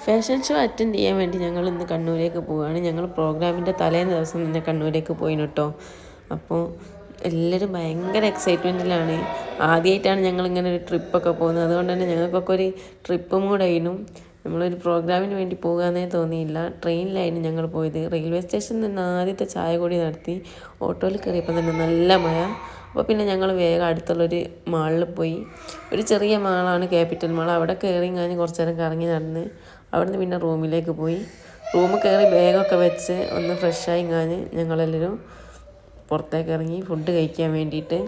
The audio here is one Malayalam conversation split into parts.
ഫാഷൻ ഷോ അറ്റൻഡ് ചെയ്യാൻ വേണ്ടി ഞങ്ങൾ ഇന്ന് കണ്ണൂരേക്ക് പോവുകയാണ്. ഞങ്ങൾ പ്രോഗ്രാമിൻ്റെ തലേന്ന് ദിവസം തന്നെ കണ്ണൂരേക്ക് പോയിന് കേട്ടോ. അപ്പോൾ എല്ലാവരും ഭയങ്കര എക്സൈറ്റ്മെൻറ്റിലാണ്. ആദ്യമായിട്ടാണ് ഞങ്ങളിങ്ങനെ ഒരു ട്രിപ്പൊക്കെ പോകുന്നത്. അതുകൊണ്ട് തന്നെ ഞങ്ങൾക്കൊക്കെ ഒരു ട്രിപ്പ് മൂടായിരുന്നു. നമ്മളൊരു പ്രോഗ്രാമിന് വേണ്ടി പോകാമെന്നേ തോന്നിയില്ല. ട്രെയിനിലായിരുന്നു ഞങ്ങൾ പോയത്. റെയിൽവേ സ്റ്റേഷനിൽ നിന്ന് ആദ്യത്തെ ചായ കൂടി നടത്തി ഓട്ടോയിൽ കയറിയപ്പോൾ തന്നെ നല്ല മഴ. അപ്പോൾ പിന്നെ ഞങ്ങൾ വേഗം അടുത്തുള്ളൊരു മാളിൽ പോയി. ഒരു ചെറിയ മാളാണ് ക്യാപിറ്റൽ മാൾ. അവിടെ കയറി കഴിഞ്ഞ് കുറച്ച് നേരം കറങ്ങി നടന്ന് അവിടുന്ന് പിന്നെ റൂമിലേക്ക് പോയി. റൂമിൽ കയറി ബാഗൊക്കെ വെച്ച് ഒന്ന് ഫ്രഷായി കഴിഞ്ഞ് ഞങ്ങളെല്ലാവരും പുറത്തേക്ക് ഇറങ്ങി ഫുഡ് കഴിക്കാൻ വേണ്ടിയിട്ട്.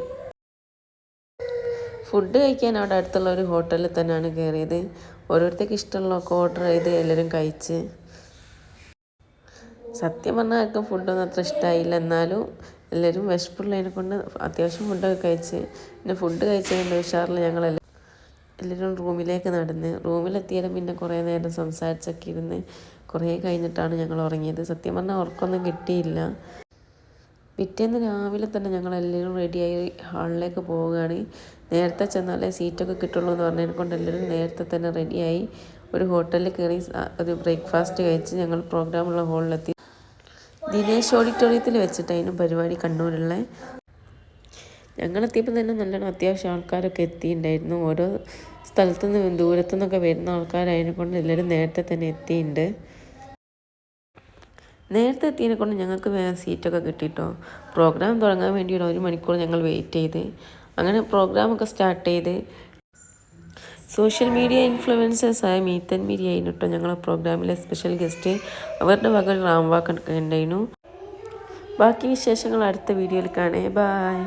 ഫുഡ് കഴിക്കാൻ അവിടെ അടുത്തുള്ള ഒരു ഹോട്ടലിൽ തന്നെയാണ് കയറിയത്. ഓരോരുത്തർക്ക് ഇഷ്ടമുള്ളതൊക്കെ ഓർഡർ ചെയ്ത് എല്ലാവരും കഴിച്ച്. സത്യം പറഞ്ഞാൽ ആർക്കും ഫുഡൊന്നും അത്ര ഇഷ്ടമായില്ല. എന്നാലും എല്ലാവരും വിശപ്പുള്ളതിനെ കൊണ്ട് അത്യാവശ്യം ഫുഡൊക്കെ കഴിച്ച്. പിന്നെ ഫുഡ് കഴിച്ചതിൻ്റെ ഉഷാറിൽ എല്ലാവരും റൂമിലേക്ക് നടന്ന്. റൂമിലെത്തിയാലും പിന്നെ കുറേ നേരം സംസാരിച്ചൊക്കെ ഇരുന്ന് കുറേ കഴിഞ്ഞിട്ടാണ് ഞങ്ങൾ ഉറങ്ങിയത്. സത്യം പറഞ്ഞാൽ ഉറക്കമൊന്നും കിട്ടിയില്ല. പിറ്റേന്ന് രാവിലെ തന്നെ ഞങ്ങളെല്ലാവരും റെഡിയായി ഹാളിലേക്ക് പോവുകയാണ്. നേരത്തെ ചെന്നാലേ സീറ്റൊക്കെ കിട്ടുള്ളൂ എന്ന് പറഞ്ഞതിനെ കൊണ്ട് എല്ലാവരും നേരത്തെ തന്നെ റെഡിയായി ഒരു ഹോട്ടലിൽ കയറി ഒരു ബ്രേക്ക്ഫാസ്റ്റ് കഴിച്ച് ഞങ്ങൾ പ്രോഗ്രാമുള്ള ഹാളിലെത്തി. ദിനേശ് ഓഡിറ്റോറിയത്തിൽ വെച്ചിട്ടായിരുന്നു പരിപാടി കണ്ണൂരുള്ള. ഞങ്ങളെത്തിയപ്പോൾ തന്നെ നല്ലോണം അത്യാവശ്യം ആൾക്കാരൊക്കെ എത്തിയിട്ടുണ്ടായിരുന്നു. ഓരോ സ്ഥലത്തുനിന്ന് ദൂരത്തുനിന്നൊക്കെ വരുന്ന ആൾക്കാരായതിനെ കൊണ്ട് എല്ലാവരും നേരത്തെ തന്നെ എത്തിയിട്ടുണ്ട്. നേരത്തെ എത്തിയതിനെ കൊണ്ട് ഞങ്ങൾക്ക് വേഗം സീറ്റൊക്കെ കിട്ടിയിട്ടോ. പ്രോഗ്രാം തുടങ്ങാൻ വേണ്ടി ഒരു മണിക്കൂർ ഞങ്ങൾ വെയിറ്റ് ചെയ്ത് അങ്ങനെ പ്രോഗ്രാമൊക്കെ സ്റ്റാർട്ട് ചെയ്ത്. സോഷ്യൽ മീഡിയ ഇൻഫ്ലുവൻസേഴ്സായ മീത്തൻ മീഡിയ ആയിരുന്നു കേട്ടോ ഞങ്ങളെ പ്രോഗ്രാമിലെ സ്പെഷ്യൽ ഗസ്റ്റ്. അവരുടെ വക റാം വാക്കൊക്കെ ഉണ്ടായിരുന്നു. ബാക്കി വിശേഷങ്ങൾ അടുത്ത വീഡിയോയിൽ കാണേ. ബായ്.